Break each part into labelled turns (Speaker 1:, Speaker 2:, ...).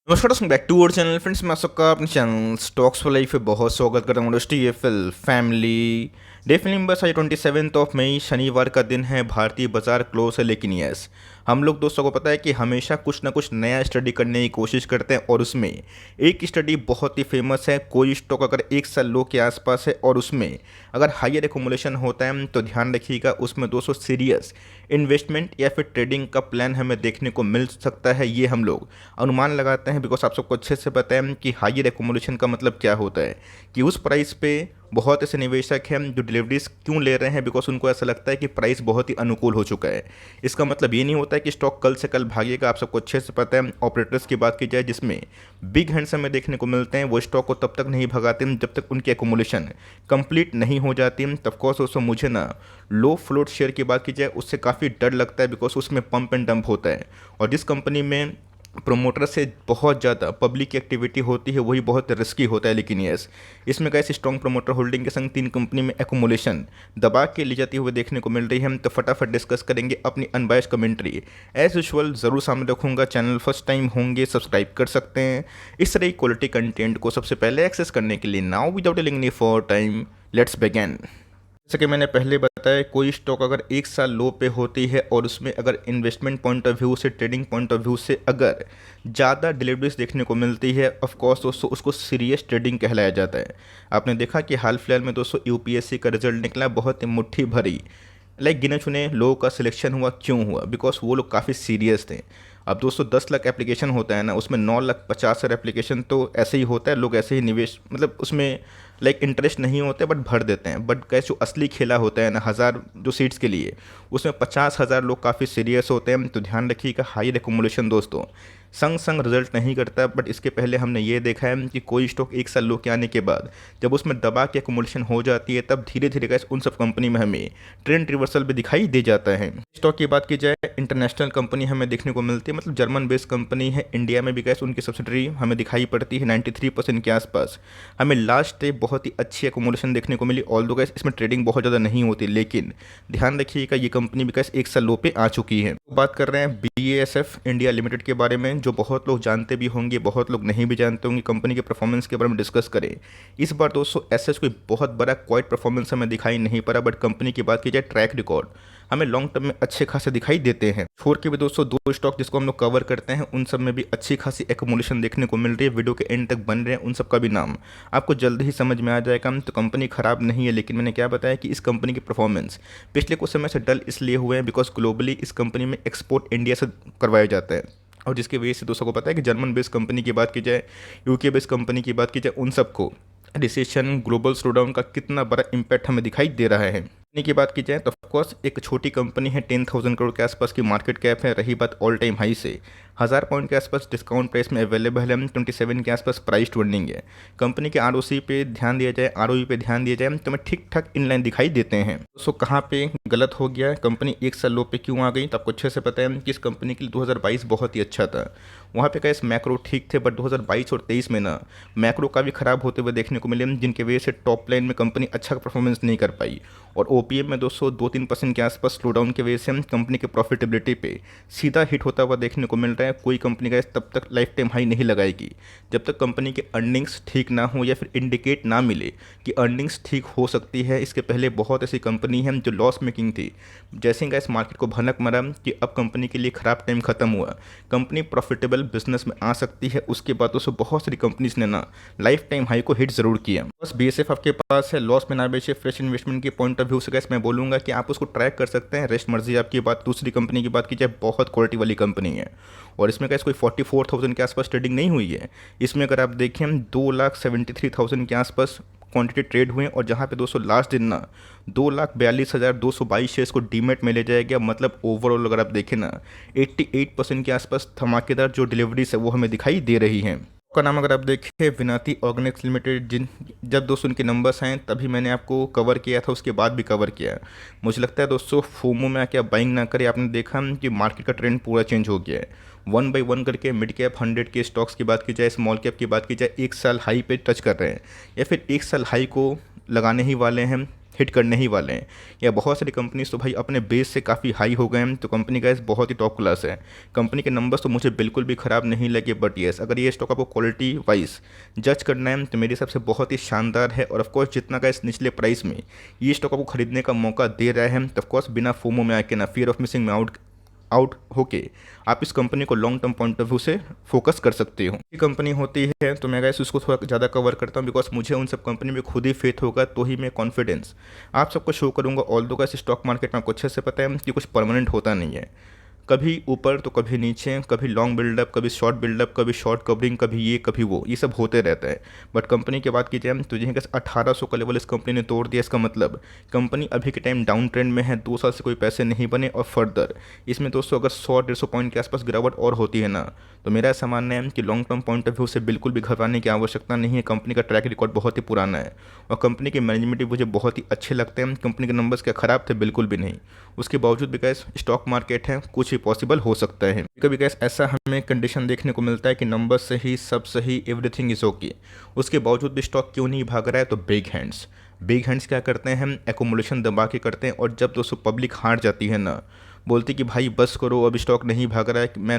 Speaker 1: नमस्कार दोस्तों, back to our channel. Friends, मैं सबका अपने चैनल स्टॉक्स फॉर लाइफ पे बहुत स्वागत करता हूँ। TFL फैमिली डे फिल्म बस आज 27 मई शनिवार का दिन है। भारतीय बाजार क्लोज है, लेकिन यस, हम लोग दोस्तों को पता है कि हमेशा कुछ ना कुछ नया स्टडी करने की कोशिश करते हैं और उसमें एक स्टडी बहुत ही फेमस है। कोई स्टॉक अगर एक साल लो के आसपास है और उसमें अगर हायर एक्यूमुलेशन होता है तो ध्यान रखिएगा, उसमें दोस्तों सीरियस इन्वेस्टमेंट या फिर ट्रेडिंग का प्लान हमें देखने को मिल सकता है। ये हम लोग अनुमान लगाते हैं, बिकॉज आप सबको अच्छे से पता है कि हायर एक्यूमुलेशन का मतलब क्या होता है, कि उस प्राइस पे बहुत ऐसे निवेशक हैं जो डिलीवरीज क्यों ले रहे हैं, बिकॉज उनको ऐसा लगता है कि प्राइस बहुत ही अनुकूल हो चुका है। इसका मतलब ये नहीं होता है कि स्टॉक कल से कल भागेगा। आप सबको अच्छे से पता है। ऑपरेटर्स की बात की जाए जिसमें बिग हैंड्स हमें देखने को मिलते हैं, वो स्टॉक को तब तक नहीं भगाते जब तक उनकी एक्यूमुलेशन कंप्लीट नहीं हो जाती। तब कोर्स दोस्तों मुझे ना लो फ्लोट शेयर की बात की जाए उससे काफ़ी डर लगता है, बिकॉज उसमें पंप एंड डंप होता है और जिस कंपनी में प्रोमोटर से बहुत ज़्यादा पब्लिक की एक्टिविटी होती है वही बहुत रिस्की होता है। लेकिन यस, इसमें कैसे स्ट्रॉन्ग प्रोमोटर होल्डिंग के संग तीन कंपनी में एक्यूमुलेशन दबा के ले जाती हुए देखने को मिल रही है। हम तो फटाफट डिस्कस करेंगे अपनी अनबायस कमेंट्री। एज यूजुअल ज़रूर सामने रखूंगा। चैनल फर्स्ट टाइम होंगे सब्सक्राइब कर सकते हैं इस तरह की क्वालिटी कंटेंट को सबसे पहले एक्सेस करने के लिए। Now without telling any for time, let's begin. जैसे कि मैंने पहले बताया, कोई स्टॉक अगर एक साल लो पे होती है और उसमें अगर इन्वेस्टमेंट पॉइंट ऑफ व्यू से, ट्रेडिंग पॉइंट ऑफ व्यू से अगर ज़्यादा डिलीवरीज देखने को मिलती है, ऑफ कोर्स दोस्तों उसको सीरियस ट्रेडिंग कहलाया जाता है। आपने देखा कि हाल फिलहाल में दोस्तों यूपीएससी का रिजल्ट निकला, बहुत ही मुट्ठी भरी गिने चुने लोगों का सिलेक्शन हुआ। क्यों हुआ? बिकॉज वो लोग काफ़ी सीरियस थे। अब दोस्तों 10 लाख एप्लीकेशन होता है ना, उसमें 9,50,000 एप्लीकेशन तो ऐसे ही होता है। लोग ऐसे ही निवेश मतलब उसमें इंटरेस्ट नहीं होते बट भर देते हैं। बट कैसे जो असली खेला होता है ना, 1,000 जो सीट्स के लिए, उसमें 50,000 लोग काफ़ी सीरियस होते हैं। तो ध्यान रखिएगा, हाई एक्यूमुलेशन दोस्तों संग संग रिजल्ट नहीं करता। बट इसके पहले हमने ये देखा है कि कोई स्टॉक एक साल लो के आने के बाद जब उसमें दबा के एक्यूमुलेशन हो जाती है, तब धीरे धीरे गैस उन सब कंपनी में हमें ट्रेंड रिवर्सल भी दिखाई दे जाता है। स्टॉक की बात की जाए, इंटरनेशनल कंपनी हमें देखने को मिलती है, मतलब जर्मन बेस्ड कंपनी है। इंडिया में भी गैस उनकी सब्सिडरी हमें दिखाई पड़ती है। 93% के आसपास हमें लास्ट डे बहुत ही अच्छी एक्यूमुलेशन देखने को मिली। ऑल दो गैस इसमें ट्रेडिंग बहुत ज़्यादा नहीं होती, लेकिन ध्यान रखिएगा ये कंपनी भी गैस एक साल लो पे आ चुकी है। बात कर रहे हैं BASF इंडिया लिमिटेड के बारे में, जो बहुत लोग जानते भी होंगे, बहुत लोग नहीं भी जानते होंगे। कंपनी के परफॉर्मेंस के बारे में डिस्कस करें। इस बार दोस्तों एसएस कोई बहुत बड़ा क्वाइट परफॉर्मेंस हमें दिखाई नहीं पड़ा, बट कंपनी की बात की जाए ट्रैक रिकॉर्ड हमें लॉन्ग टर्म में अच्छे खासे दिखाई देते हैं। छोड़ के भी दोस्तों दो स्टॉक जिसको हम लोग कवर करते हैं, उन सब में भी अच्छी खासी एक्यूमुलेशन देखने को मिल रही है। वीडियो के एंड तक बन रहे हैं, उन सब का भी नाम आपको जल्द ही समझ में आ जाएगा। तो कंपनी खराब नहीं है, लेकिन मैंने क्या बताया कि इस कंपनी की परफॉर्मेंस पिछले कुछ समय से डल इसलिए हुए हैं बिकॉज ग्लोबली इस कंपनी में एक्सपोर्ट इंडिया से करवाया जाता है, और जिसकी वजह से दोस्तों को पता है कि जर्मन बेस्ड कंपनी की बात की जाए, यूके बेस्ड कंपनी की बात की जाए, उन सबको रिसेशन, ग्लोबल स्लोडाउन का कितना बड़ा इम्पैक्ट हमें दिखाई दे रहा है। कंपनी की बात की जाए तो ऑफकोर्स एक छोटी कंपनी है, 10,000 करोड़ के आसपास की मार्केट कैप है। रही बात ऑल टाइम हाई से, 1,000 पॉइंट के आसपास डिस्काउंट प्राइस में अवेलेबल है। 27 के आसपास प्राइस टू अर्निंग है। कंपनी के ROC पे ध्यान दिया जाए, ROE पे ध्यान दिया जाए तो हमें ठीक ठाक इनलाइन दिखाई देते हैं। सो कहाँ पे गलत हो गया, कंपनी एक साल लो पे क्यों आ गई, तो आपको अच्छे से पता है कि इस कंपनी के लिए 2022 बहुत ही अच्छा था। वहाँ पे कैसे मैक्रो ठीक थे, बट 2022 और 23 में ना मैक्रो का भी खराब होते हुए देखने को मिले, जिनके वजह से टॉप लाइन में कंपनी अच्छा परफॉर्मेंस नहीं कर पाई। और OPM में दोस्तों 2-3% के आसपास स्लो डाउन की वजह से हम कंपनी के प्रॉफिटेबिलिटी पे सीधा हिट होता हुआ देखने को मिल रहा है। कोई कंपनी का तब तक लाइफ टाइम हाई नहीं लगाएगी जब तक कंपनी के अर्निंग्स ठीक ना हो या फिर इंडिकेट ना मिले कि अर्निंग्स ठीक हो सकती है। इसके पहले बहुत ऐसी कंपनी है जो लॉस मेकिंग थी, जैसे ही इस मार्केट को भनक मरा कि अब कंपनी के लिए ख़राब टाइम खत्म हुआ, कंपनी प्रॉफिटेबल बिजनेस में आ सकती है, उसके बाद दोस्तों बहुत सारी कंपनीज ने ना लाइफ टाइम हाई को हिट ज़रूर किया। बस BSF आपके पास है, लॉस में ना बेचे। फ्रेश इन्वेस्टमेंट के पॉइंट ऑफ व्यू से गैस मैं बोलूँगा कि आप उसको ट्रैक कर सकते हैं, रेस्ट मर्जी आपकी। बात दूसरी कंपनी की बात की जाए, बहुत क्वालिटी वाली कंपनी है और इसमें गैस कोई 44,000 के आसपास ट्रेडिंग नहीं हुई है। इसमें अगर आप देखें, हम 2,73,000 के आसपास क्वांटिटी ट्रेड हुए और जहाँ पे दोस्तों लास्ट दिन ना 2,42,222 शेयर्स को डीमेट में ले जाया गया। मतलब ओवरऑल अगर आप देखें ना 88% के आसपास धमाकेदार जो डिलीवरीज है वो हमें दिखाई दे रही हैं। का नाम अगर आप देखें, विनाती ऑर्गेनिक्स लिमिटेड, जिन जब दोस्तों उनके नंबर्स हैं तभी मैंने आपको कवर किया था, उसके बाद भी कवर किया। मुझे लगता है दोस्तों फोमो में आके आप बाइंग ना करें। आपने देखा कि मार्केट का ट्रेंड पूरा चेंज हो गया है। 1 बाय 1 करके मिड कैप 100 के स्टॉक्स की बात की जाए, स्मॉल कैप की बात की जाए, एक साल हाई पे टच कर रहे हैं या फिर एक साल हाई को लगाने ही वाले हैं। हिट करने ही वाले हैं, या बहुत सारी कंपनीज तो भाई अपने बेस से काफ़ी हाई हो गए हैं। तो कंपनी का बहुत ही टॉप क्लास है। कंपनी के नंबर्स तो मुझे बिल्कुल भी ख़राब नहीं लगे, बट येस अगर ये स्टॉक आपको क्वालिटी वाइज जज करना है तो मेरे हिसाब से बहुत ही शानदार है। और ऑफकोर्स जितना का इस निचले प्राइस में ये स्टॉक आपको खरीदने का मौका दे रहा है, तो ऑफकोर्स बिना फोमो में आके ना फियर ऑफ मिसिंग में आउट होके आप इस कंपनी को long term point of view से फोकस कर सकते हो। ये कंपनी होती है तो मैं गाइस उसको थोड़ा ज़्यादा कवर करता हूँ, बिकॉज मुझे उन सब कंपनी में खुद ही फेथ होगा, तो ही मैं कॉन्फिडेंस आप सबको शो करूँगा। ऑल दो गाइस स्टॉक मार्केट में आपको अच्छे से पता है कि कुछ परमानेंट होता नहीं है, कभी ऊपर तो कभी नीचे, कभी लॉन्ग बिल्डअप, कभी शॉर्ट बिल्डअप, कभी शॉर्ट कवरिंग, कभी ये कभी वो, ये सब होते रहता है। बट कंपनी की बात की जाए तो जिन्हें 1800 का लेवल इस कंपनी ने तोड़ दिया, इसका मतलब कंपनी अभी के टाइम डाउन ट्रेंड में है, 2 साल से कोई पैसे नहीं बने। और फर्दर इसमें दोस्तों अगर 100-150 पॉइंट के आसपास गिरावट और होती है ना, तो मेरा ऐसा मानना है कि long term point of view से बिल्कुल भी घबराने की आवश्यकता नहीं है। कंपनी का ट्रैक रिकॉर्ड बहुत ही पुराना है और कंपनी के मैनेजमेंट भी मुझे बहुत ही अच्छे लगते हैं। कंपनी के नंबर्स क्या ख़राब थे? बिल्कुल भी नहीं। उसके बावजूद भी गैस स्टॉक मार्केट है, कुछ भी पॉसिबल हो सकता है। कभी गैस ऐसा हमें कंडीशन देखने को मिलता है कि नंबर सही, सब सही, एवरीथिंग इज ओके, उसके बावजूद भी स्टॉक क्यों नहीं भाग रहा है? तो बिग हैंड्स क्या करते हैं? हम एक्यूमुलेशन दबा के करते हैं। और जब दोस्तों पब्लिक हार जाती है ना, बोलती कि भाई बस करो, अब स्टॉक नहीं भाग रहा है, मैं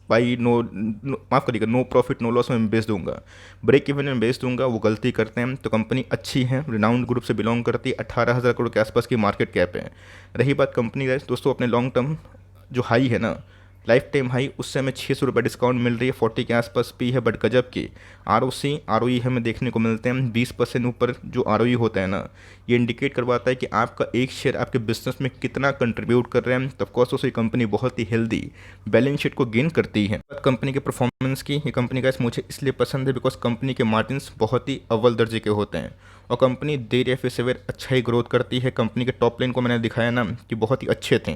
Speaker 1: माफ़ करिएगा, नो प्रॉफिट नो लॉस में बेच दूंगा, ब्रेक इवन में बेच दूंगा, वो गलती करते हैं। तो कंपनी अच्छी है, रिनाउंड ग्रुप से बिलोंग करती है, 18,000 करोड़ के आसपास की मार्केट कैप है। रही बात कंपनी का दोस्तों अपने लॉन्ग टर्म जो हाई है ना, लाइफ टाइम हाई, उससे हमें 600 रुपये डिस्काउंट मिल रही है, 40 के आसपास पी है। बट गजब की ROE हमें देखने को मिलते हैं 20% ऊपर जो ROE होता है ना, ये इंडिकेट करवाता है कि आपका एक शेयर आपके बिजनेस में कितना कंट्रीब्यूट कर रहे हैं। तो ऑफकोर्स उस कंपनी बहुत ही हेल्दी बैलेंस शीट को गेन करती है। कंपनी के परफॉर्मेंस की, ये कंपनी का मुझे इसलिए पसंद है बिकॉज कंपनी के मार्जिन्स बहुत ही अव्वल दर्जे के होते हैं और कंपनी देर या फिर सवेर अच्छा ही ग्रोथ करती है। कंपनी के टॉप लाइन को मैंने दिखाया ना कि बहुत ही अच्छे थे,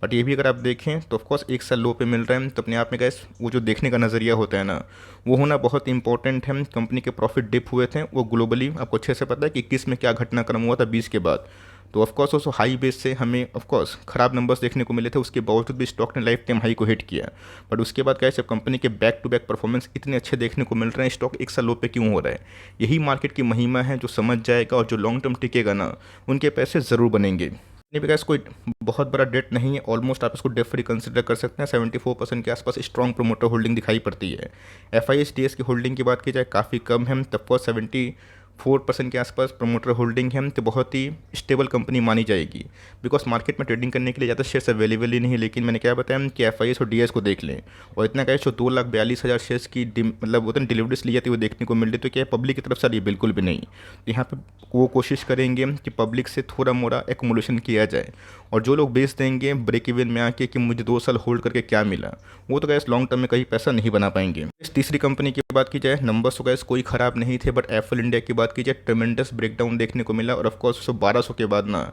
Speaker 1: बट ये भी अगर आप देखें तो ऑफकोर्स एक साल लो पे मिल रहा है। तो अपने आप में गैस वो जो देखने का नज़रिया होता है ना, वो होना बहुत इंपॉर्टेंट है। कंपनी के प्रॉफिट डिप हुए थे, वो ग्लोबली आपको अच्छे से पता है कि 21 में क्या घटनाक्रम हुआ था 20 के बाद। तो ऑफकोर्स उस हाई बेस से हमें ऑफकोर्स खराब नंबर्स देखने को मिले थे, उसके बावजूद भी स्टॉक ने लाइफ टाइम हाई को हिट किया। बट उसके बाद क्या है, जब कंपनी के बैक टू बैक परफॉर्मेंस इतने अच्छे देखने को मिल रहे हैं, स्टॉक एक साल लो पे क्यों हो रहा है? यही मार्केट की महिमा है। जो समझ जाएगा और जो लॉन्ग टर्म टिकेगा ना, उनके पैसे ज़रूर बनेंगे। बिकॉज कोई बहुत बड़ा डेट नहीं है, ऑलमोस्ट आप इसको डेट फ्री कंसिडर कर सकते हैं। 74% के आसपास स्ट्रॉन्ग प्रोमोटर होल्डिंग दिखाई पड़ती है। FIS-DS की होल्डिंग की बात की जाए काफ़ी कम है, तब पर 74% के आसपास प्रोमोटर होल्डिंग है, तो बहुत ही स्टेबल कंपनी मानी जाएगी। बिकॉज मार्केट में ट्रेडिंग करने के लिए ज़्यादा शेयर्स अवेलेबल ही नहीं है। लेकिन मैंने क्या बताया कि FIS और DS को देख लें, और इतना क्या जो 2,42,000 शेयर्स की मतलब उतनी डिलीवरीज ली जाती है वो देखने को मिल रही, तो क्या पब्लिक की तरफ से बिल्कुल भी नहीं। तो यहाँ पे वो कोशिश करेंगे कि पब्लिक से थोड़ा मोड़ा एक्मुलेशन किया जाए, और जो लोग बेच देंगे ब्रेक इवन में आके कि मुझे 2 साल होल्ड करके क्या मिला, वो तो गैस लॉन्ग टर्म में कहीं पैसा नहीं बना पाएंगे। इस तीसरी कंपनी की बात की जाए, नंबर्स तो गैस कोई ख़राब नहीं थे, बट एफएल इंडिया की बात की जाए ट्रेमेंडस ब्रेकडाउन देखने को मिला। और ऑफकोर्स 1200 के बाद ना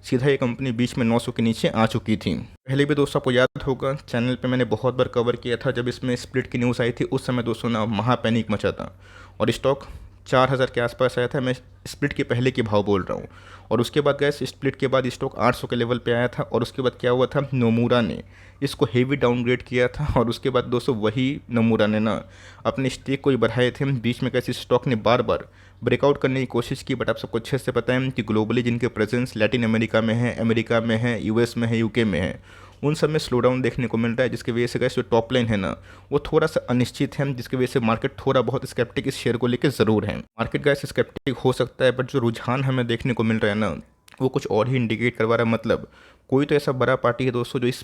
Speaker 1: सीधा ये कंपनी बीच में 900 के नीचे आ चुकी थी। पहले भी दोस्तों आपको याद होगा, चैनल पे मैंने बहुत बार कवर किया था, जब इसमें स्प्लिट की न्यूज़ आई थी उस समय दोस्तों ना महा पैनिक मचा था और स्टॉक 4,000 के आसपास आया था। मैं स्प्लिट के पहले के भाव बोल रहा हूँ। और उसके बाद गैस स्प्लिट के बाद स्टॉक 800 के लेवल पे आया था। और उसके बाद क्या हुआ था, नोमूरा ने इसको हेवी डाउनग्रेड किया था, और उसके बाद दोस्तों वही नोमूरा ने ना अपने स्टेक को ही बढ़ाए थे। बीच में कैसे स्टॉक ने बार बार ब्रेकआउट करने की कोशिश की, बट आप सबको अच्छे से पता है कि ग्लोबली जिनके प्रेजेंस लैटिन अमेरिका में है, अमेरिका में है, US में है, UK में है, उन सब में स्लो डाउन देखने को मिल रहा है, जिसकी वजह से गैस जो टॉप लाइन है ना वो थोड़ा सा अनिश्चित है, जिसकी वजह से मार्केट थोड़ा बहुत स्केप्टिक इस शेयर को लेकर ज़रूर है। मार्केट गैस स्केप्टिक हो सकता है, बट जो रुझान हमें देखने को मिल रहा है ना वो कुछ और ही इंडिकेट करवा रहा है। मतलब कोई तो ऐसा बड़ा पार्टी है दोस्तों जो इस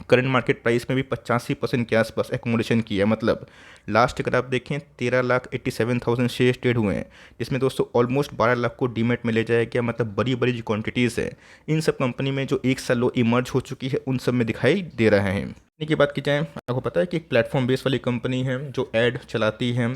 Speaker 1: करंट मार्केट प्राइस में भी 85% के आसपास एकोमोडेशन किया है। मतलब लास्ट अगर आप देखें 13,87,000 शेयर ट्रेड हुए हैं, जिसमें दोस्तों ऑलमोस्ट 12 लाख को डीमेट में ले जाया गया। मतलब बड़ी बड़ी जो क्वांटिटीज़ है इन सब कंपनी में जो एक साल लो इमर्ज हो चुकी है उन सब में दिखाई दे रहा है। की बात की जाए, आपको पता है कि एक प्लेटफॉर्म बेस वाली कंपनी है जो ऐड चलाती है,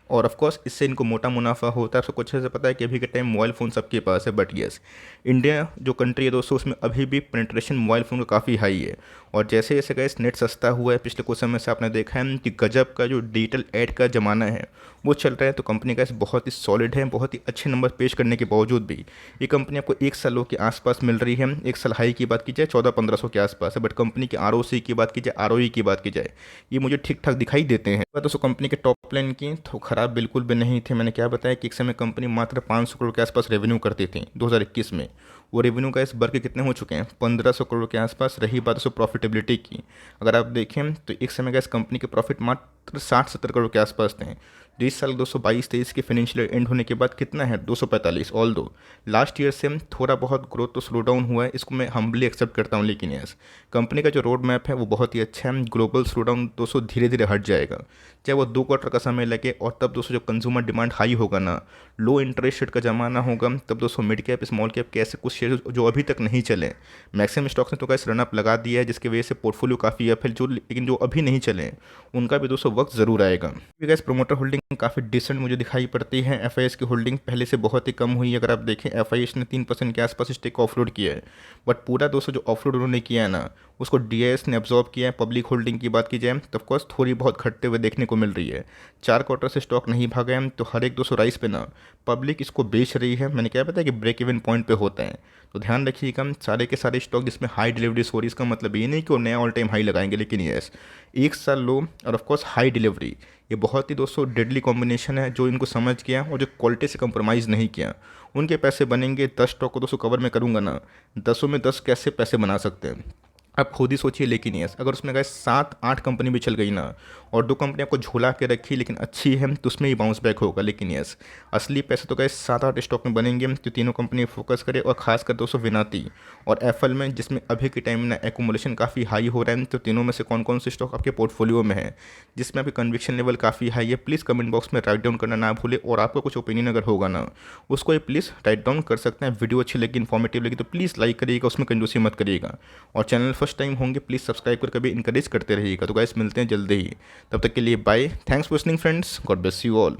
Speaker 1: और ऑफ कोर्स इससे इनको मोटा मुनाफा होता है। आपको अच्छे से पता है कि अभी के टाइम मोबाइल फ़ोन सबके पास है, बट यस इंडिया जो कंट्री है दोस्तों उसमें अभी भी पेनिट्रेशन मोबाइल फ़ोन का काफ़ी हाई है। और जैसे जैसे गैस नेट सस्ता हुआ है पिछले कुछ समय से आपने देखा है कि गजब का जो डिजिटल ऐड का ज़माना है वो चल रहा है। तो कंपनी का बहुत ही सॉलिड है, बहुत ही अच्छे नंबर पेश करने के बावजूद भी ये कंपनी आपको 1 सालों के आसपास मिल रही है। 1 साल हाई की बात की जाए 1400-1500 के आसपास है, बट कंपनी के ROC की बात की जाए, ROE की बात की जाए, ये मुझे ठीक ठाक दिखाई देते हैं। बात दोस्तों कंपनी के टॉप लाइन की तो खराब बिल्कुल भी नहीं थे। मैंने क्या बताया कि एक समय कंपनी मात्र 500 करोड़ के आसपास रेवेन्यू करती थी 2021 में। वो रेवेन्यू का इस बढ़ के कितने हो चुके हैं, 1500 करोड़ के आसपास। रही बात दोस्तों प्रॉफिटेबिलिटी की, अगर आप देखें तो एक समय का इस कंपनी के प्रॉफिट मात्र 60-70 करोड़ के आसपास थे। जो इस साल 222-23 के फाइनेंशियल एंड होने के बाद कितना है 245। ऑल दो लास्ट ईयर से थोड़ा बहुत ग्रोथ तो स्लो डाउन हुआ है, इसको मैं हम्बली एक्सेप्ट करता हूँ, लेकिन यस कंपनी का जो रोड मैप है वो बहुत ही अच्छा है। ग्लोबल स्लो डाउन दोस्तों धीरे धीरे हट जाएगा, चाहे वो 2 क्वार्टर का समय लगे। और तब दोस्तों जो कंज्यूमर डिमांड हाई होगा ना, लो इंटरेस्ट रेट का ज़माना होगा, तब दोस्तों मिड कैप स्मॉल कैप के ऐसे कुछ शेयर जो अभी तक नहीं चले, मैक्सिमम स्टॉक्स ने तो कैसे रनअप लगा दिया है जिसकी वजह से पोर्टफोलियो काफ़ी अप है, जो लेकिन जो अभी नहीं चले उनका भी दोस्तों वक्त ज़रूर आएगा। गैस प्रोमोटर होल्डिंग काफ़ी डिसेंट मुझे दिखाई पड़ती है। FIS की होल्डिंग पहले से बहुत ही कम हुई है। अगर आप देखें FIS ने 3% के आसपास स्टेक ऑफलोड किया है, बट पूरा दोस्तों जो ऑफलोड उन्होंने किया है ना उसको DIS ने अब्जॉर्ब किया है। पब्लिक होल्डिंग की बात की जाए तो ऑफकोर्स थोड़ी बहुत घटते हुए देखने को मिल रही है। 4 क्वार्टर से स्टॉक नहीं भागा है, तो हर एक 200 राइस पे ना पब्लिक इसको बेच रही है। मैंने क्या बताया कि ब्रेक इवन पॉइंट पे होता है, तो ध्यान रखिएगा सारे के सारे स्टॉक जिसमें हाई डिलीवरीज हो रही, इसका मतलब ये नहीं कि वो नया ऑल टाइम हाई लगाएंगे, लेकिन यस 1 साल लो और ऑफकोर्स हाई डिलीवरी, ये बहुत ही दोस्तों डेडली कॉम्बिनेशन है। जो इनको समझ गया और जो क्वालिटी से कंप्रोमाइज़ नहीं किया उनके पैसे बनेंगे। 10 स्टॉक को दोस्तों कवर में करूँगा ना, 10 में 10 कैसे पैसे बना सकते हैं आप खुद ही सोचिए। लेकिन यस अगर उसमें गए 7-8 कंपनी भी चल गई ना और 2 कंपनी आपको झोला के रखी लेकिन अच्छी है, तो उसमें ही बाउंस बैक होगा। लेकिन यस असली पैसे तो गए 7-8 स्टॉक में बनेंगे, तो तीनों कंपनी फोकस करे। और खासकर दोस्तों विनाती और FL में, जिसमें अभी के टाइम में ना एकोमोलेशन काफ़ी हाई हो रहा है, तो तीनों में से कौन कौन से स्टॉक आपके पोर्टफोलियो में है जिसमें आपकी कन्विक्शन लेवल काफ़ी हाई है, प्लीज़ कमेंट बॉक्स में राइट डाउन करना ना भूले। और आपका कुछ ओपिनियन अगर होगा ना उसको ये प्लीज़ राइट डाउन कर सकते हैं। वीडियो अच्छी लगी, इन्फॉर्मेटिव लगी तो प्लीज़ लाइक करिएगा, उसमें कंजूसी मत करिएगा। और चैनल फर्स्ट टाइम होंगे प्लीज़ सब्सक्राइब कर कभी इंकरेज करते रहिएगा। तो गाइस मिलते हैं जल्दी ही, तब तक के लिए bye. Thanks for listening friends, God bless you all.